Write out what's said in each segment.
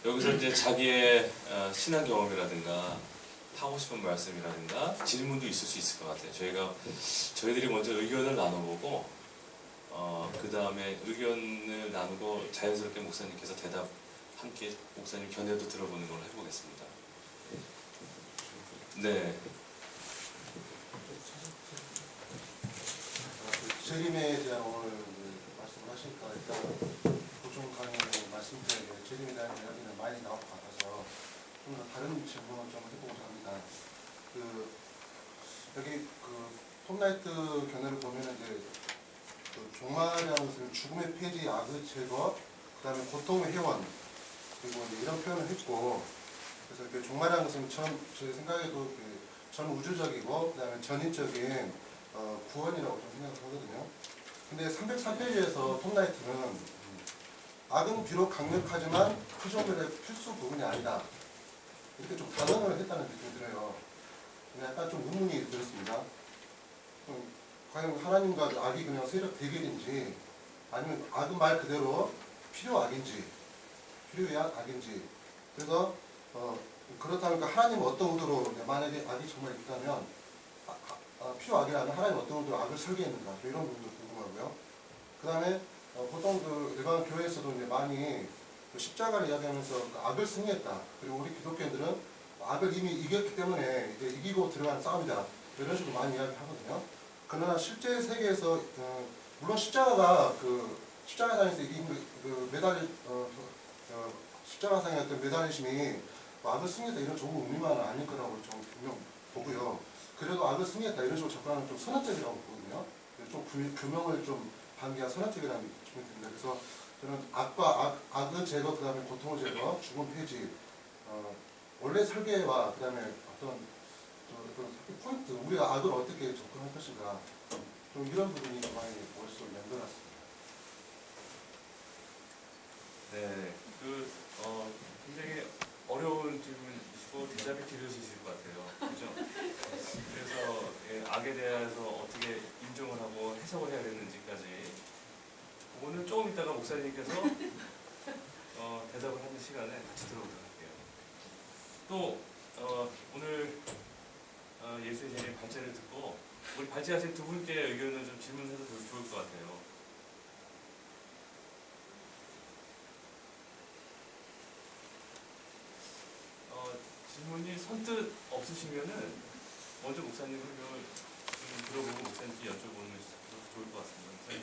여기서 이제 자기의 신앙 경험이라든가 하고 싶은 말씀이라든가 질문도 있을 수 있을 것 같아요. 저희들이 먼저 의견을 나눠보고 그 다음에 의견을 나누고 자연스럽게 목사님께서 대답 함께 목사님 견해도 들어보는 걸로 해보겠습니다. 네. 재림에 대한 오늘 말씀을 하시니까 일단 보충 강의 말씀드려요. 재림에 대한 이야기는 많이 나올 것 같아서 좀 더 다른 질문을 좀 해보고자 합니다. 여기 톱라이트 견해를 보면 이제 종말이라는 것은 죽음의 폐지, 악의 제거, 그 다음에 고통의 회원, 그리고 이런 표현을 했고, 그래서 종말이라는 것은 제 생각에도 전 우주적이고, 그 다음에 전인적인 구원이라고 좀 생각하거든요. 근데 303페이지에서 톱라이트는 악은 비록 강력하지만 피조물의 필수 부분이 아니다. 이렇게 좀 단언을 했다는 느낌이 들어요. 근데 약간 좀 의문이 들었습니다. 과연 하나님과 악이 그냥 세력 대결인지, 아니면 악은 말 그대로 필요악인지, 필요악인지. 그래서 그렇다면 하나님은 어떤 의도로 만약에 악이 정말 있다면 필요악이라면 하나님 어떤 의도로 악을 설계했는가, 이런 부분도 궁금하고요. 그 다음에 보통 일반 교회에서도 이제 많이 십자가를 이야기하면서 악을 승리했다. 그리고 우리 기독교인들은 악을 이미 이겼기 때문에 이제 이기고 들어가는 싸움이다. 이런 식으로 많이 이야기하거든요. 그러나 실제 세계에서 물론 십자가가 십자가상에서 십자가상의 어떤 매달리심이 악을 승리했다 이런 좋은 의미만은 아닐 거라고 좀 분명 보고요. 그래도 악을 승리했다 이런 식으로 접근하는 좀 선언적이라고 보거든요. 좀 규명을 좀 반기한 선언적이라는 느낌이 듭니다. 그래서 저는 악의 제거, 그 다음에 고통의 제거, 죽음 폐지, 원래 설계와 그 다음에 어떤 포인트, 우리가 악을 어떻게 접근할 것인가, 좀 이런 부분이 많이 머릿속에 맴돌았습니다. 네. 굉장히 어려운 질문이시고 대답이 길으실 것 같아요. 그죠? 그래서 악에 대해서 어떻게 인정을 하고 해석을 해야 되는지까지 그거는 조금 있다가 목사님께서 대답을 하는 시간에 같이 들어보도록 할게요. 또 오늘 예수의 재림 발제를 듣고 우리 발제하신 두 분께 의견을 좀 질문해도 좋을 것 같아요. 질문이 선뜻 없으시면은 먼저 목사님 설명을 좀 들어보고 목사님께 여쭤보는 것이 좋을 것 같습니다. 목사님.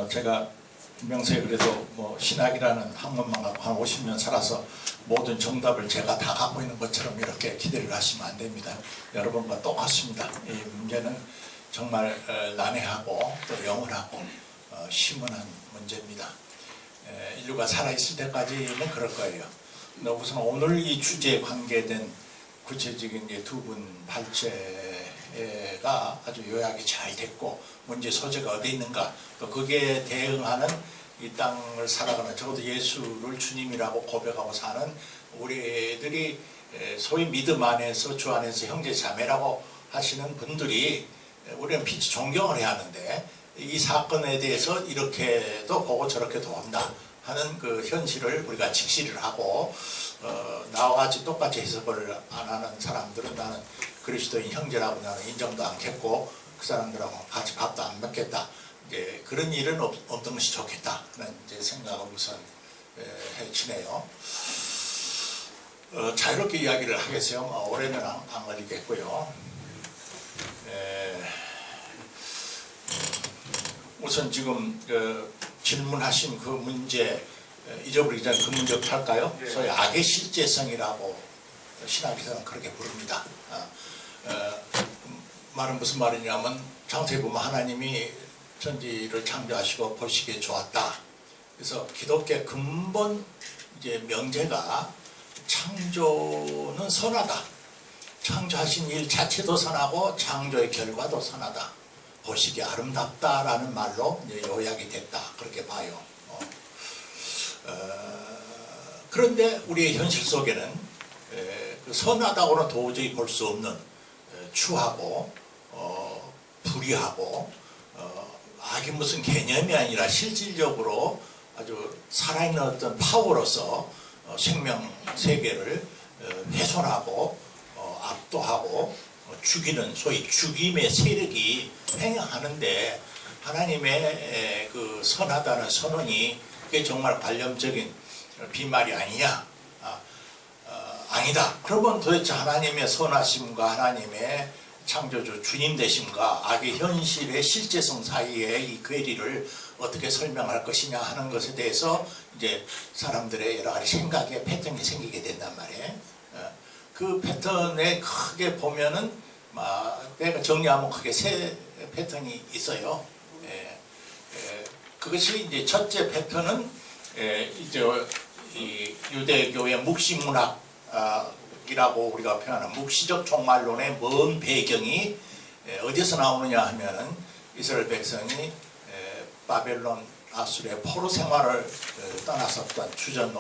제가 명세에 그래도 신학이라는 학문만 갖고 한 50년 살아서 모든 정답을 제가 다 갖고 있는 것처럼 이렇게 기대를 하시면 안 됩니다. 여러분과 똑같습니다. 이 문제는 정말 난해하고 또 영원하고 심오한 문제입니다. 인류가 살아있을 때까지는 그럴 거예요. 근데 우선 오늘 이 주제에 관계된 구체적인 두 분 발제가 아주 요약이 잘 됐고 문제 소재가 어디 있는가, 또 거기에 대응하는 이 땅을 살아가는, 적어도 예수를 주님이라고 고백하고 사는 우리들이 소위 믿음 안에서 주 안에서 형제 자매라고 하시는 분들이 우리는 빛이 존경을 해야 하는데 이 사건에 대해서 이렇게도 보고 저렇게도 한다 하는 그 현실을 우리가 직시를 하고 나와 같이 똑같이 해석을 안 하는 사람들은 나는 그리스도인 형제라고 나는 인정도 않겠고 그 사람들하고 같이 밥도 안 먹겠다, 이제 그런 일은 없는 것이 좋겠다 하는 이제 생각을 우선 해치네요. 자유롭게 이야기를 하겠어요. 오래는 안 걸리겠고요. 우선 지금 질문하신 그 문제 잊어버리기 전에 그 문제부터 할까요? 네. 소위 악의 실제성이라고 신학에서는 그렇게 부릅니다. 말은 무슨 말이냐면 창세기 보면 하나님이 천지를 창조하시고 보시기에 좋았다. 그래서 기독교의 근본 이제 명제가 창조는 선하다. 창조하신 일 자체도 선하고 창조의 결과도 선하다. 보시기에 아름답다라는 말로 이제 요약이 됐다. 그렇게 봐요. 그런데 우리의 현실 속에는 선하다고는 도저히 볼 수 없는 추하고 불의하고 악이 무슨 개념이 아니라 실질적으로 아주 살아있는 어떤 파워로서 생명 세계를 훼손하고 압도하고 죽이는 소위 죽임의 세력이 횡행하는데 하나님의 그 선하다는 선언이 그게 정말 관념적인 비말이 아니냐? 아니다. 그러면 도대체 하나님의 선하심과 하나님의 창조주 주님 되심과 악의 현실의 실제성 사이의 이 괴리를 어떻게 설명할 것이냐 하는 것에 대해서 이제 사람들의 여러 가지 생각의 패턴이 생기게 된단 말이에요. 그 패턴에 크게 보면은 내가 정리하면 크게 세 패턴이 있어요. 그것이 이제 첫째 패턴은 이제 이 유대교의 묵시문학 이라고 우리가 표현하는 묵시적 종말론의 먼 배경이 어디서 나오느냐 하면은 이스라엘 백성이 바벨론 아수르의 포로 생활을 떠났었던 주전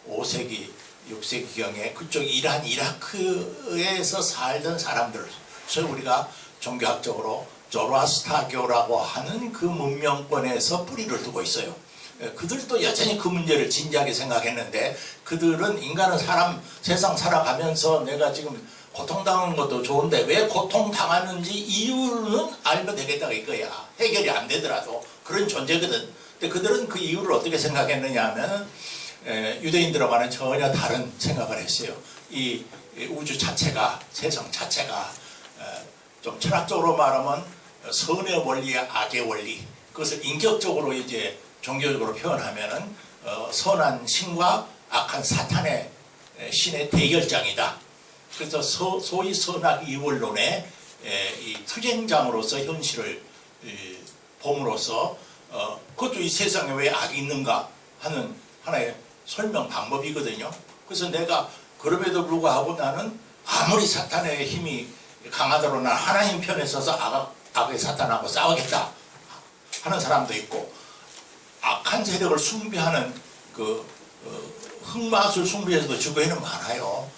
5세기 6세기경에 그쪽 이란 이라크에서 살던 사람들, 그래서 우리가 종교학적으로 조로아스타교라고 하는 그 문명권에서 뿌리를 두고 있어요. 그들도 여전히 그 문제를 진지하게 생각했는데 그들은 인간은 세상 살아가면서 내가 지금 고통당하는 것도 좋은데 왜 고통당하는지 이유는 알면 되겠다 이거야. 해결이 안 되더라도 그런 존재거든. 근데 그들은 그 이유를 어떻게 생각했느냐 하면 유대인들하고는 전혀 다른 생각을 했어요. 이 우주 자체가, 세상 자체가 좀 철학적으로 말하면 선의 원리와 악의 원리, 그것을 인격적으로 이제 종교적으로 표현하면은 선한 신과 악한 사탄의 신의 대결장이다. 그래서 소위 선악 이원론의 이 투쟁장으로서 현실을 봄으로써 그것도 이 세상에 왜 악이 있는가 하는 하나의 설명 방법이거든요. 그래서 내가 그럼에도 불구하고 나는 아무리 사탄의 힘이 강하더라도 난 하나님 편에 서서 악의 사탄하고 싸우겠다 하는 사람도 있고, 악한 세력을 숭배하는 그 흑마술 숭배에서도 주변에는 많아요.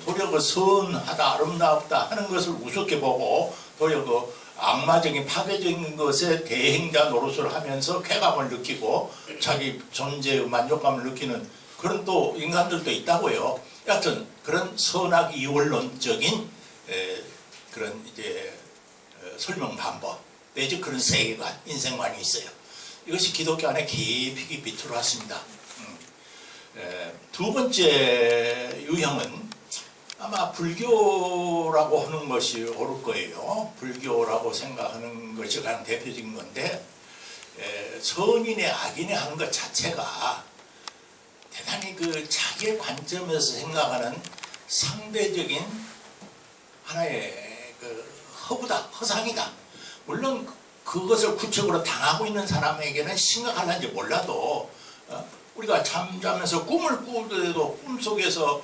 도리어 그 선하다 아름답다 하는 것을 우습게 보고 도리어 그 악마적인 파괴적인 것에 대행자 노릇을 하면서 쾌감을 느끼고 자기 존재의 만족감을 느끼는 그런 또 인간들도 있다고요. 여하튼 그런 선악 이원론적인 그런 이제 설명 방법 내지 그런 세계관, 인생관이 있어요. 이것이 기독교 안에 깊이 들어왔습니다. 두 번째 유형은 아마 불교라고 하는 것이 옳을 거예요. 불교라고 생각하는 것이 가장 대표적인 건데, 선인의 악인의 하는 것 자체가 대단히 그 자기의 관점에서 생각하는 상대적인 하나의 그 허구다, 허상이다. 물론 그것을 구체적으로 당하고 있는 사람에게는 심각할는지 몰라도 우리가 잠자면서 꿈을 꾸더라도 꿈속에서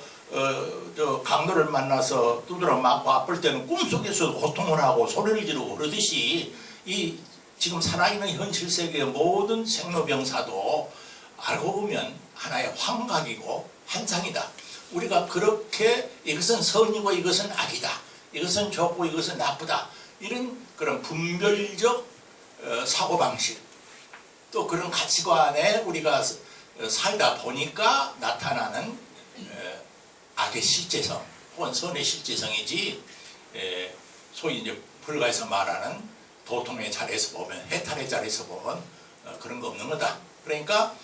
저 강도를 만나서 두드러 맞고 아플 때는 꿈속에서도 고통을 하고 소리를 지르고 그러듯이 이 지금 살아있는 현실 세계의 모든 생로병사도 알고 보면 하나의 환각이고 환상이다. 우리가 그렇게 이것은 선이고 이것은 악이다, 이것은 좋고 이것은 나쁘다, 이런 그런 분별적 사고방식, 또 그런 가치관에 우리가 살다 보니까 나타나는 악의 실제성 혹은 선의 실제성이지, 소위 이제 불가에서 말하는 도통의 자리에서 보면, 해탈의 자리에서 보면 그런 거 없는 거다. 그러니까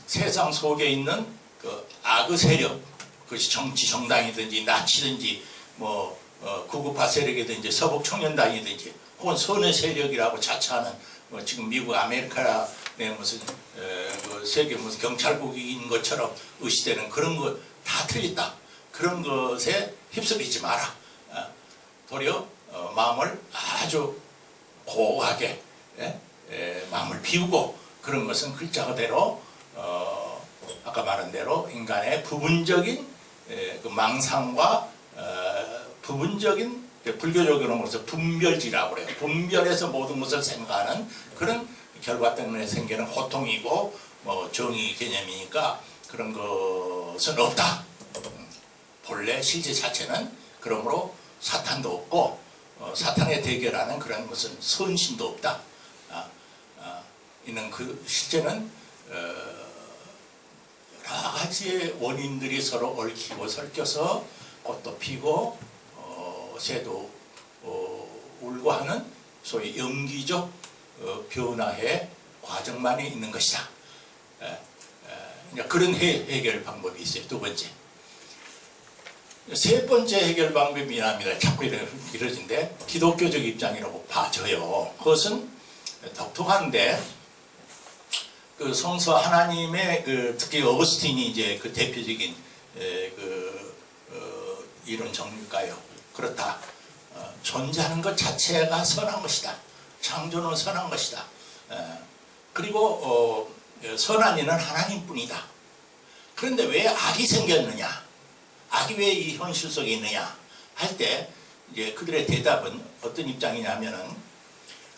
세상 속에 있는 그 악의 세력, 그것이 정치 정당이든지 나치든지 뭐 구구파 세력이든지 서북 청년단이든지 혹은 선의 세력이라고 자처하는 뭐 지금 미국 아메리카 내 무슨 그 세계 무슨 경찰국인 것처럼 의시되는 그런 거 다 틀렸다. 그런 것에 휩쓸리지 마라. 도리어 마음을 아주 고하게 마음을 비우고, 그런 것은 글자 그대로 아까 말한 대로 인간의 부분적인 그 망상과 부분적인 불교적으로서 분별지라고 그래요. 분별해서 모든 것을 생각하는 그런 결과 때문에 생기는 고통이고 뭐 정의 개념이니까 그런 것은 없다. 본래 실제 자체는 그러므로 사탄도 없고 사탄에 대결하는 그런 무슨 선신도 없다. 있는 그 실제는 여러 가지의 원인들이 서로 얽히고 설켜서 꽃도 피고 새도 울고 하는 소위 연기적 변화의 과정만이 있는 것이다. 그런 해결 방법이 있어요. 두 번째. 세 번째 해결 방법이 미납니다. 자꾸 이러진데 기독교적 입장이라고 봐져요. 그것은 독특한데 그 성서 하나님의 특히 어거스틴이 이제 그 대표적인 이론 정리가요. 그렇다. 존재하는 것 자체가 선한 것이다. 창조는 선한 것이다. 그리고 선한 이는 하나님뿐이다. 그런데 왜 악이 생겼느냐? 악이 왜 이 현실 속에 있느냐? 할 때 이제 그들의 대답은 어떤 입장이냐면은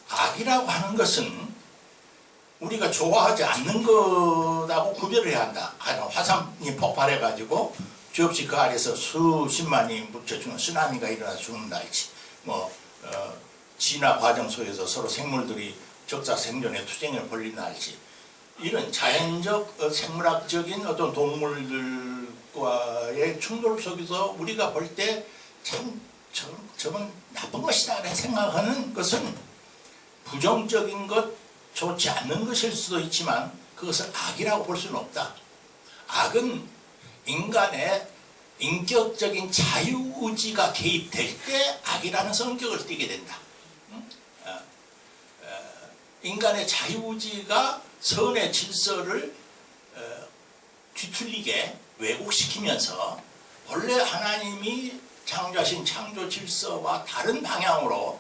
악이라고 하는 것은 우리가 좋아하지 않는 것하고 구별을 해야 한다. 화산이 폭발해가지고 죄 없이 그 아래서 수십만이 묻혀 죽는 쓰나미가 일어나 죽는 날이지. 진화 과정 속에서 서로 생물들이 적자 생존의 투쟁을 벌이는 날이지. 이런 자연적 생물학적인 어떤 동물들과의 충돌 속에서 우리가 볼 때 참 저건 나쁜 것이다 생각하는 것은 부정적인 것, 좋지 않는 것일 수도 있지만 그것을 악이라고 볼 수는 없다. 악은 인간의 인격적인 자유의지가 개입될 때 악이라는 성격을 띠게 된다. 인간의 자유의지가 선의 질서를 뒤틀리게 왜곡시키면서 원래 하나님이 창조하신 창조 질서와 다른 방향으로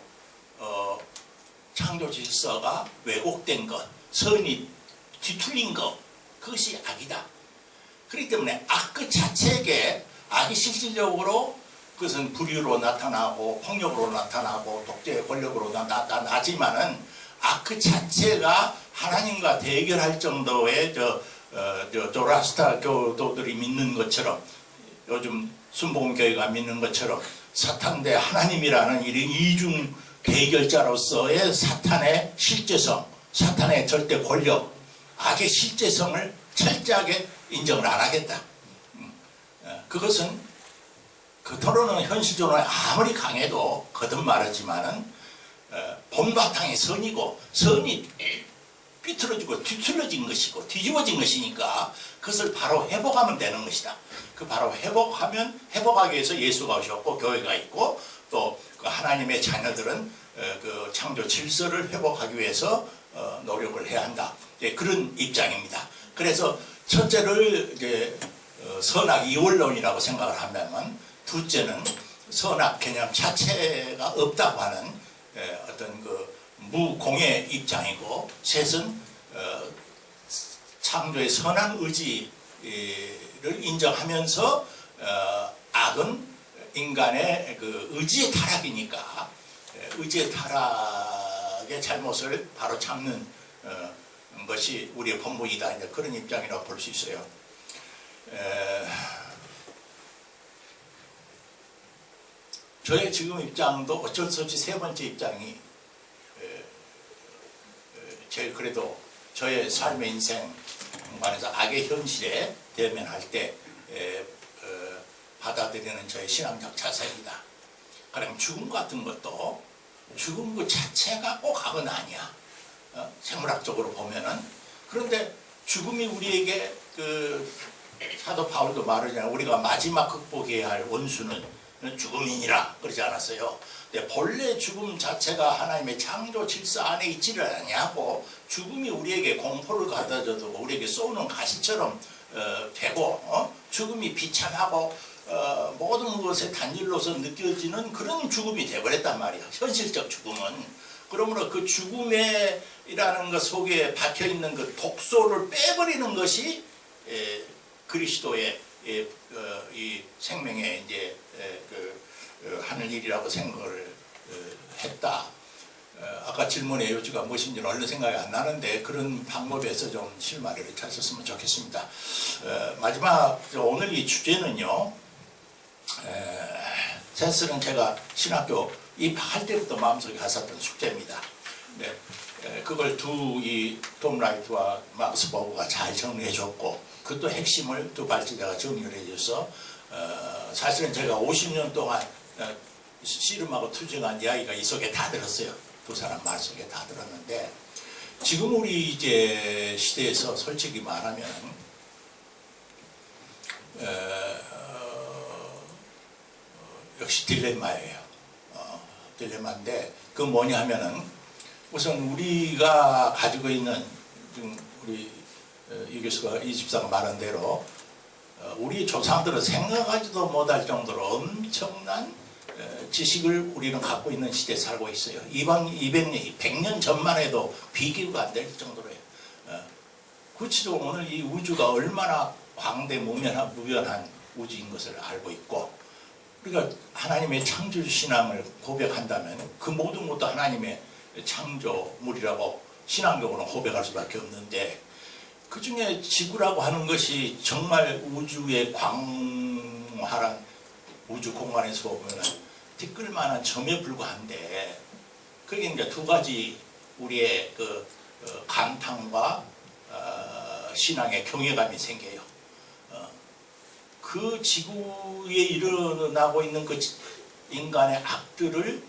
창조 질서가 왜곡된 것, 선이 뒤틀린 것, 그것이 악이다. 그렇기 때문에 악 그 자체에 악이 실질적으로 그것은 불의로 나타나고 폭력으로 나타나고 독재의 권력으로 나타나지만은 악 그 자체가 하나님과 대결할 정도의 조라스타 교도들이 믿는 것처럼 요즘 순복음교회가 믿는 것처럼 사탄 대 하나님이라는 이런 이중 대결자로서의 사탄의 실제성, 사탄의 절대 권력, 악의 실제성을 철저하게 인정을 안 하겠다. 그것은 겉으로는 현실적으로 아무리 강해도 거듭 말하지만은 본바탕이 선이고 선이 삐뚤어지고 뒤틀어진 것이고 뒤집어진 것이니까 그것을 바로 회복하면 되는 것이다. 그 바로 회복하기 위해서 예수가 오셨고 교회가 있고 또 그 하나님의 자녀들은 그 창조 질서를 회복하기 위해서 노력을 해야 한다. 그런 입장입니다. 그래서 첫째를 이제 선악 이원론이라고 생각을 하면 둘째는 선악 개념 자체가 없다고 하는 어떤 그 무공의 입장이고 셋은 창조의 선한 의지를 인정하면서 악은 인간의 그 의지의 타락이니까 의지의 타락의 잘못을 바로 잡는 것이 우리의 본분이다. 이제 그런 입장이라고 볼 수 있어요. 저의 지금 입장도 어쩔 수 없이 세 번째 입장이 제일 그래도 저의 삶의 인생 관해서 악의 현실에 대면할 때 받아들이는 저의 신앙적 자세입니다. 그럼 죽음 같은 것도 죽음 그 자체가 꼭 악은 아니야. 생물학적으로 보면은. 그런데 죽음이 우리에게 그 사도 바울도 말하잖아요. 우리가 마지막 극복해야 할 원수는 죽음이니라 그러지 않았어요. 근데 본래 죽음 자체가 하나님의 창조 질서 안에 있지를 아니하고 죽음이 우리에게 공포를 가져다주고 우리에게 쏘는 가시처럼 되고 죽음이 비참하고 모든 것의 단일로서 느껴지는 그런 죽음이 되어버렸단 말이야. 현실적 죽음은. 그러므로 그 죽음이라는 것 속에 박혀있는 그 독소를 빼버리는 것이 그리스도의 이 생명의 이제 하는 일이라고 생각을 했다. 아까 질문의 요지가 무엇인지는 얼른 생각이 안 나는데 그런 방법에서 좀 실마리를 찾았으면 좋겠습니다. 마지막 오늘 이 주제는요. 사실은 제가 신학교 입학할 때부터 마음속에 갔었던 숙제입니다. 네, 그걸 톰 라이트와 막스 버그가 잘 정리해 줬고, 그것도 핵심을 두 발제자가 정리를 해줘서 사실은 제가 50년 동안 씨름하고 투쟁한 이야기가 이 속에 다 들었어요. 두 사람 말 속에 다 들었는데, 지금 우리 이제 시대에서 솔직히 말하면 역시 딜레마예요. 딜레마인데, 그 뭐냐 하면은 우선 우리가 가지고 있는, 지금 우리 이 교수가, 이 집사가 말한 대로 우리 조상들은 생각하지도 못할 정도로 엄청난 지식을 우리는 갖고 있는 시대에 살고 있어요. 이방 200년, 100년 전만 해도 비교가 안 될 정도로요. 구체적으로 오늘 이 우주가 얼마나 광대무변한 우주인 것을 알고 있고, 우리가 하나님의 창조 신앙을 고백한다면 그 모든 것도 하나님의 창조물이라고 신앙적으로는 고백할 수밖에 없는데, 그 중에 지구라고 하는 것이 정말 우주의 광활한 우주 공간에서 보면 티끌만한 점에 불과한데, 그게 이제 두 가지 우리의 그 감탄과 신앙의 경외감이 생겨요. 그 지구에 일어나고 있는 그 인간의 악들을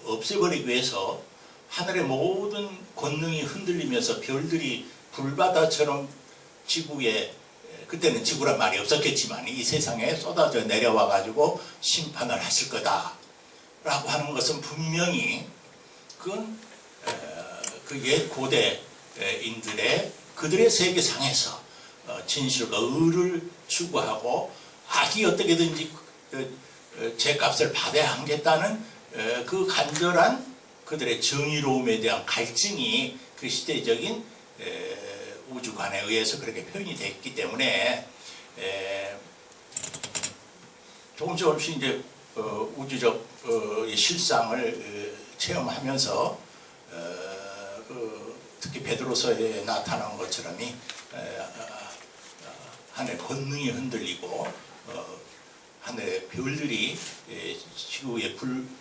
없애버리기 위해서 하늘의 모든 권능이 흔들리면서 별들이 불바다처럼 지구에, 그때는 지구란 말이 없었겠지만 이 세상에 쏟아져 내려와 가지고 심판을 하실 거다 라고 하는 것은 분명히 그건 그 옛 고대인들의 그들의 세계상에서 진실과 의를 추구하고 악이 어떻게든지 죄값을 받아야 하겠다는 그 간절한 그들의 정의로움에 대한 갈증이 그 시대적인 우주관에 의해서 그렇게 표현이 됐기 때문에 조금씩 이제 우주적 실상을 체험하면서 특히 베드로서에 나타난 것처럼 하늘의 권능이 흔들리고 하늘의 별들이 지구의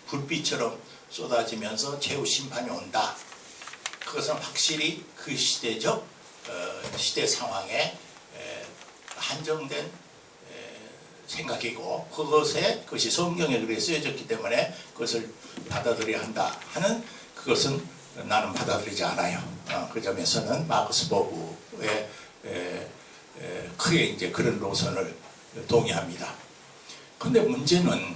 불빛처럼 쏟아지면서 최후 심판이 온다. 그것은 확실히 그 시대적 시대 상황에 한정된 생각이고, 그것이 성경에 그렇게 쓰여졌기 때문에 그것을 받아들여야 한다 하는, 그것은 나는 받아들이지 않아요. 그 점에서는 마크스 버그의 크게 이제 그런 노선을 동의합니다. 근데 문제는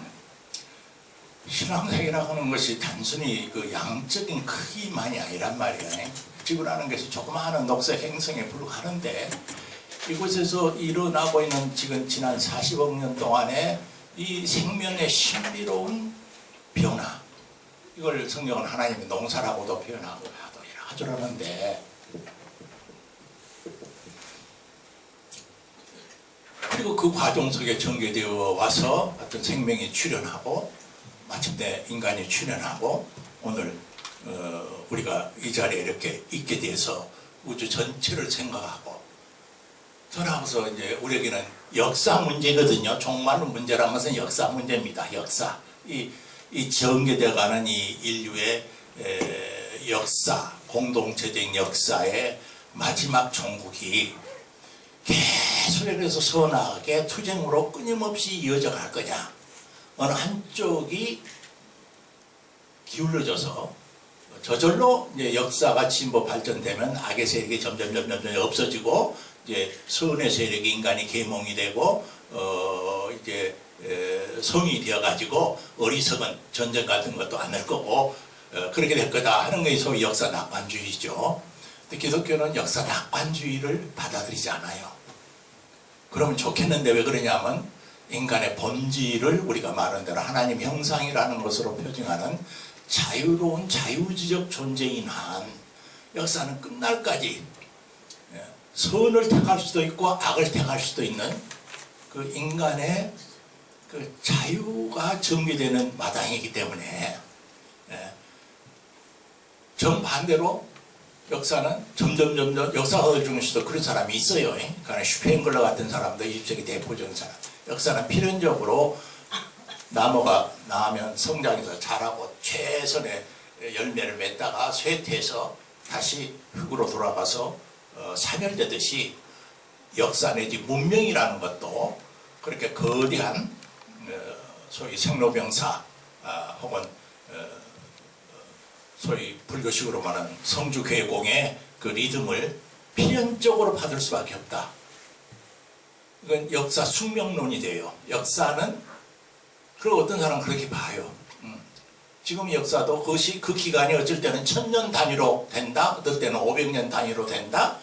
신앙생이라고 하는 것이 단순히 그 양적인 크기만이 아니란 말이에요. 지구라는 것이 조그마한 녹색 행성에 불과하는데, 이곳에서 일어나고 있는 지금 지난 40억 년 동안의 이 생명의 신비로운 변화, 이걸 성경은 하나님의 농사라고도 표현하고 하더라 하는데, 그리고 그 과정 속에 전개되어 와서 어떤 생명이 출현하고 마침내 인간이 출현하고 오늘 우리가 이 자리에 이렇게 있게 돼서 우주 전체를 생각하고, 돌아와서 이제 우리에게는 역사 문제거든요. 종말의 문제라는 것은 역사 문제입니다. 역사. 이 전개되어가는 이 인류의 역사, 공동체적인 역사의 마지막 종국이 계속해서 선악의 투쟁으로 끊임없이 이어져 갈 거냐, 어느 한쪽이 기울어져서 저절로 이제 역사가 진보 발전되면 악의 세력이 점점 없어지고, 이제 선의 세력이 인간이 계몽이 되고 이제 성이 되어가지고 어리석은 전쟁 같은 것도 안 할 거고 그렇게 될 거다 하는 것이 소위 역사 낙관주의죠. 근데 기독교는 역사 낙관주의를 받아들이지 않아요. 그러면 좋겠는데 왜 그러냐면, 인간의 본질을 우리가 말한 대로 하나님 형상이라는 것으로 표징하는 자유로운 자유지적 존재인 한 역사는 끝날까지 선을 택할 수도 있고 악을 택할 수도 있는 그 인간의 그 자유가 전개되는 마당이기 때문에, 정반대로 역사는 점점 역사가들 중에서도 그런 사람이 있어요. 그러니까 슈페인글러 같은 사람도 20세기 대표적인 사람. 역사는 필연적으로 나무가 나면 성장해서 자라고 최선의 열매를 맺다가 쇠퇴해서 다시 흙으로 돌아가서 사멸되듯이 역사 내지 문명이라는 것도 그렇게 거대한 소위 생로병사 혹은 소위 불교식으로 말하는 성주괴공의 그 리듬을 필연적으로 받을 수밖에 없다. 이건 역사 숙명론이 돼요. 역사는 그리고 어떤 사람은 그렇게 봐요. 지금 역사도 그것이 그 기간이 어쩔 때는 1000년 단위로 된다. 어떨 때는 500년 단위로 된다.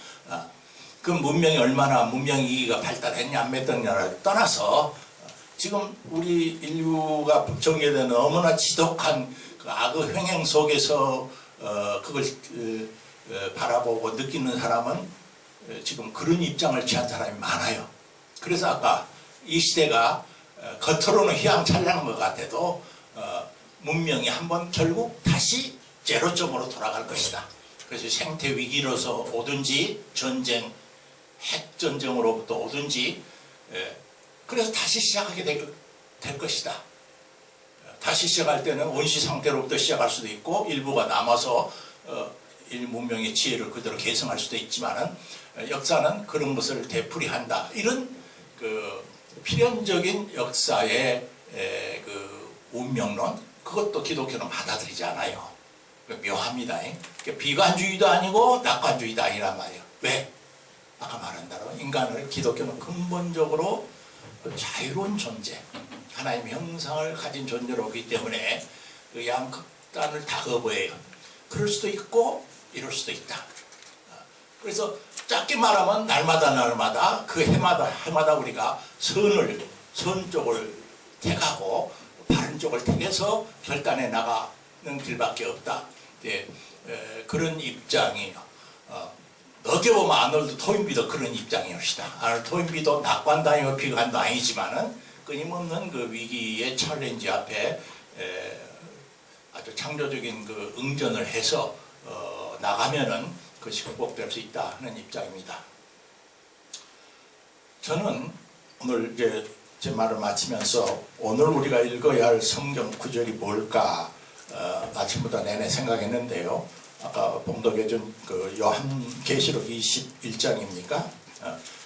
그 문명이 얼마나 문명 이기가 발달했냐 안 했느냐를 떠나서 지금 우리 인류가 정예된 너무나 지독한 그 악의 횡행 속에서 그걸 바라보고 느끼는 사람은 지금 그런 입장을 취한 사람이 많아요. 그래서 아까 이 시대가 겉으로는 휘황찬란한 것 같아도 문명이 한번 결국 다시 제로점으로 돌아갈 것이다. 그래서 생태 위기로서 오든지 전쟁, 핵전쟁으로부터 오든지 그래서 다시 시작하게 될 것이다. 다시 시작할 때는 원시 상태로부터 시작할 수도 있고 일부가 남아서 문명의 지혜를 그대로 계승할 수도 있지만은 역사는 그런 것을 되풀이한다. 이런 그 필연적인 역사의 그 운명론 그것도 기독교는 받아들이지 않아요. 묘합니다. 비관주의도 아니고 낙관주의도 아니란 말이에요. 왜? 아까 말한 대로 인간을 기독교는 근본적으로 자유로운 존재, 하나님의 형상을 가진 존재로 보기 때문에 그 양극단을 다 거부해요. 그럴 수도 있고 이럴 수도 있다. 그래서 짧게 말하면 날마다 그 해마다 우리가 선 쪽을 택하고 바른 쪽을 택해서 결단해 나가는 길밖에 없다. 그런 입장이에요. 어떻게 보면 아놀드 토인비도 그런 입장이었다. 아놀드 토인비도 낙관단이고 비관도 아니지만은 끊임없는 그 위기의 챌린지 앞에 아주 창조적인 그 응전을 해서 나가면은 그것이 극복될 수 있다 하는 입장입니다. 저는 오늘 이제 제 말을 마치면서 오늘 우리가 읽어야 할 성경 구절이 뭘까 아침부터 내내 생각했는데요. 아까 봉독해준 그 요한계시록 21장입니까?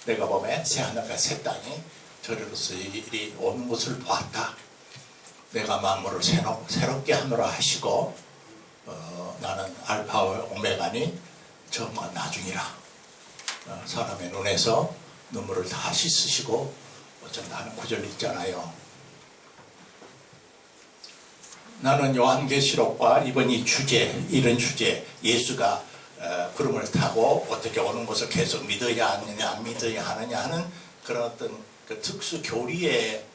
내가 보면 새하늘과 새 땅이 저리로서 이리 오는 것을 보았다. 내가 만물을 새롭게 하노라 하시고 나는 알파와 오메가니 처음과 나중이라. 사람의 눈에서 눈물을 다 씻으시고 어쩐다 하는 구절이 있잖아요. 나는 요한계시록과 이번 이런 주제 예수가 구름을 타고 어떻게 오는 것을 계속 믿어야 하느냐 안 믿어야 하느냐 하는 그런 어떤 그 특수 교리의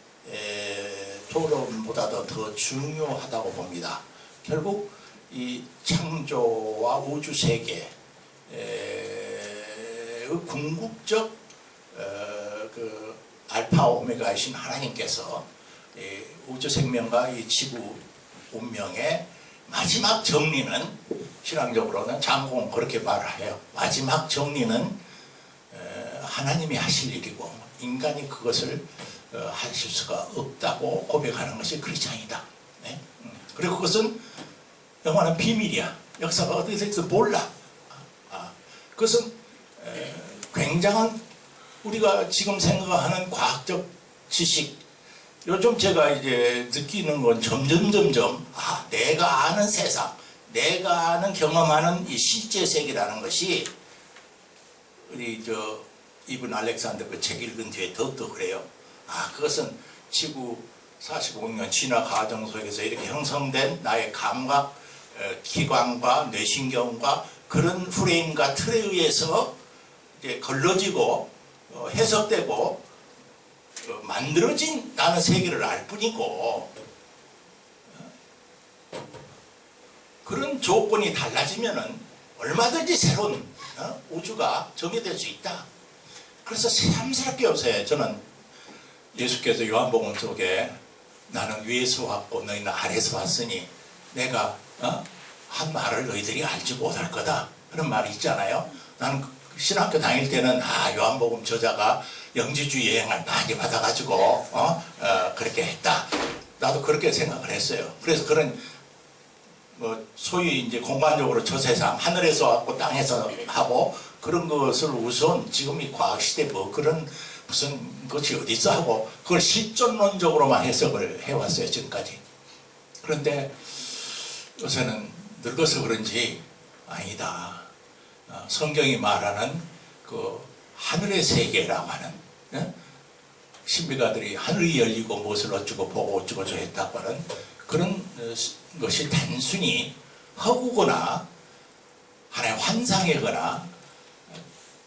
토론보다도 더 중요하다고 봅니다. 결국 이 창조와 우주 세계 궁극적 그 알파 오메가이신 하나님께서 우주 생명과 이 지구 운명의 마지막 정리는 신앙적으로는 장공 그렇게 말을 해요. 마지막 정리는 하나님이 하실 일이고 인간이 그것을 하실 수가 없다고 고백하는 것이 크리스찬이다. 네? 그리고 그것은 영원한 비밀이야. 역사가 어떻게 될지 몰라. 그것은 굉장한 우리가 지금 생각하는 과학적 지식 요즘 제가 이제 느끼는 건 점점 내가 아는 세상, 내가 아는 경험하는 이 실제 세계라는 것이 우리 이분 알렉산더 그 책 읽은 뒤에 더욱더 그래요. 그것은 지구 45년 진화 과정 속에서 이렇게 형성된 나의 감각, 기관과 뇌신경과 그런 프레임과 틀에 의해서 이제 걸러지고 해석되고 만들어진 나는 세계를 알 뿐이고 그런 조건이 달라지면은 얼마든지 새로운 우주가 정의될 수 있다. 그래서 새삼스럽게 요새 저는 예수께서 요한복음 속에 나는 위에서 왔고 너희는 아래에서 왔으니 내가 한 말을 너희들이 알지 못할 거다. 그런 말이 있잖아요. 나는 신학교 다닐 때는 요한복음 저자가 영지주의 여행을 많이 받아가지고 그렇게 했다. 나도 그렇게 생각을 했어요. 그래서 그런 뭐 소위 이제 공간적으로 저 세상 하늘에서 왔고 땅에서 하고 그런 것을 우선 지금 이 과학 시대 뭐 그런 무슨 것이 어디 있어 하고 그걸 실존론적으로만 해석을 해왔어요 지금까지. 그런데 요새는 늙어서 그런지 아니다. 성경이 말하는 그 하늘의 세계라고 하는 신비가들이 하늘이 열리고 무엇을 어쩌고 보고 어쩌고 저 했다고 하는 그런 것이 단순히 허구거나 하나의 환상이거나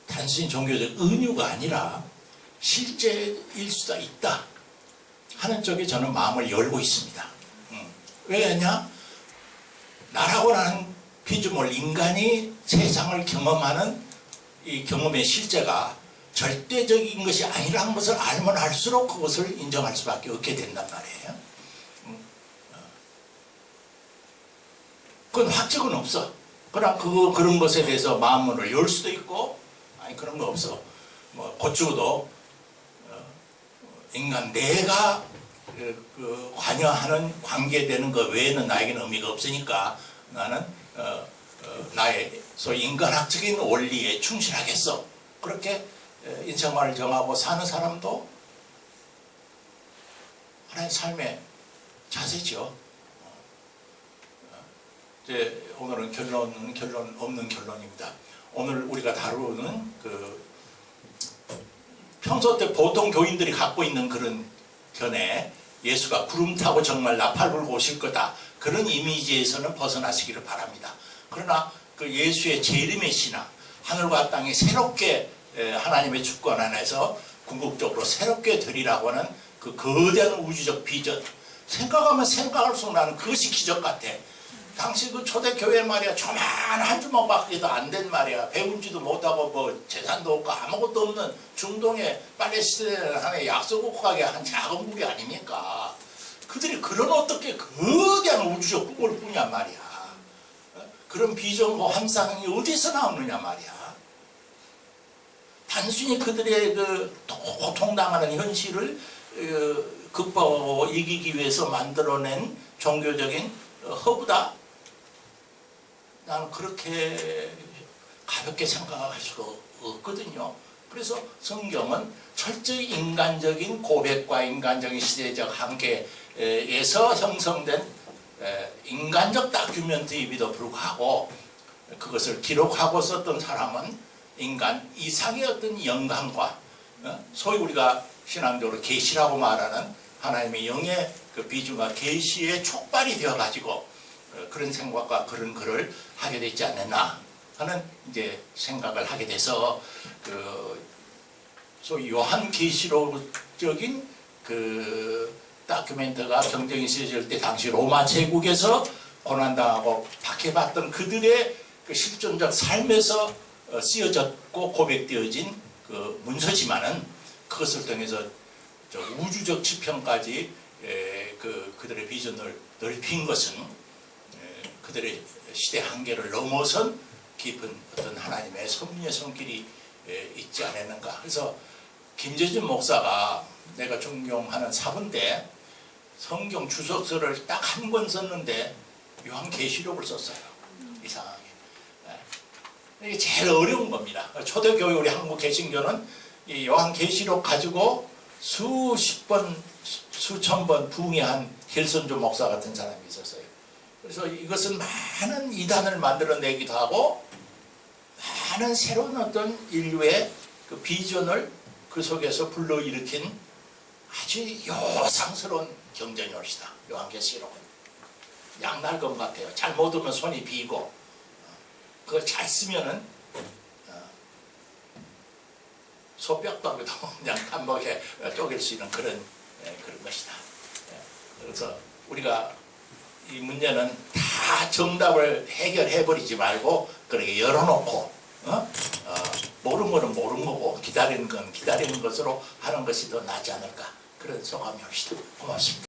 단순히 종교적 은유가 아니라 실제일 수가 있다 하는 쪽에 저는 마음을 열고 있습니다. 왜냐? 나라고 하는 피조물 인간이 세상을 경험하는 이 경험의 실제가 절대적인 것이 아니라는 것을 알면 알수록 그것을 인정할 수밖에 없게 된단 말이에요. 그건 확증은 없어. 그러나 그런 것에 대해서 마음문을 열 수도 있고, 아니 그런 거 없어. 뭐 고추도 인간 내가 관여하는 관계되는 것 외에는 나에게는 의미가 없으니까 나는 나의 소위 인간학적인 원리에 충실하겠어. 그렇게 인생관을 정하고 사는 사람도 하나의 삶의 자세죠. 이제 오늘은 결론 없는 결론입니다. 오늘 우리가 다루는 평소 때 보통 교인들이 갖고 있는 그런 견해, 예수가 구름 타고 정말 나팔 불고 오실 거다. 그런 이미지에서는 벗어나시기를 바랍니다. 그러나 그 예수의 재림의 신앙, 하늘과 땅이 새롭게 하나님의 주권 안에서 궁극적으로 새롭게 되리라고 하는 그 거대한 우주적 비전, 생각하면 생각할수록 나는 그것이 기적 같아. 당시 그 초대교회 말이야, 조만한 주먹밖에도 안 된 말이야. 배운지도 못하고 뭐 재산도 없고 아무것도 없는 중동의 팔레스타인 하나의 약소국가의 한 작은 무리 아닙니까? 그들이 그런 어떻게 거대한 우주적 꿈을 꾸냐 말이야. 그런 비전과 환상이 어디서 나오느냐 말이야. 단순히 그들의 그 고통당하는 현실을 극복하고 이기기 위해서 만들어낸 종교적인 허브다? 나는 그렇게 가볍게 생각할 수가 없거든요. 그래서 성경은 철저히 인간적인 고백과 인간적인 시대적 한계에서 형성된 인간적 다큐멘터리임에도 불구하고 그것을 기록하고 썼던 사람은 인간 이상의 어떤 영감과 소위 우리가 신앙적으로 계시라고 말하는 하나님의 영의 그 비중과 계시의 촉발이 되어가지고 그런 생각과 그런 글을 하게 되지 않았나 하는 이제 생각을 하게 돼서 그 소위 요한계시록적인 그 다큐멘터가 경쟁이 쓰여질 때 당시 로마 제국에서 고난당하고 박해받던 그들의 그 실존적 삶에서 쓰여졌고 고백되어진 그 문서지만은 그것을 통해서 저 우주적 지평까지 그들의 비전을 넓힌 것은 그들의 시대 한계를 넘어선 깊은 어떤 하나님의 섭리의 손길이 있지 않았는가. 그래서 김재준 목사가 내가 존경하는 사부인데 성경 주석서를 딱 한 권 썼는데 요한계시록을 썼어요. 이상하게. 이게 제일 어려운 겁니다. 초대교회 우리 한국 개신교는 이 요한계시록 가지고 수십 번, 수천 번 부흥한 힐슨조 목사 같은 사람이 있었어요. 그래서 이것은 많은 이단을 만들어내기도 하고 많은 새로운 어떤 인류의 그 비전을 그 속에서 불러일으킨 아주 요상스러운 경전이옵시다. 요한계시록은 양날검 같아요. 잘못 오면 손이 비고 그걸 잘 쓰면은 소뼈떡에도 그냥 단목에 쪼갤 수 있는 그런 것이다. 그래서 우리가 이 문제는 다 정답을 해결해버리지 말고 그렇게 열어놓고 모르는 거는 모르는 거고 기다리는 건 기다리는 것으로 하는 것이 더 낫지 않을까 그런 소감이 옵시다. 고맙습니다.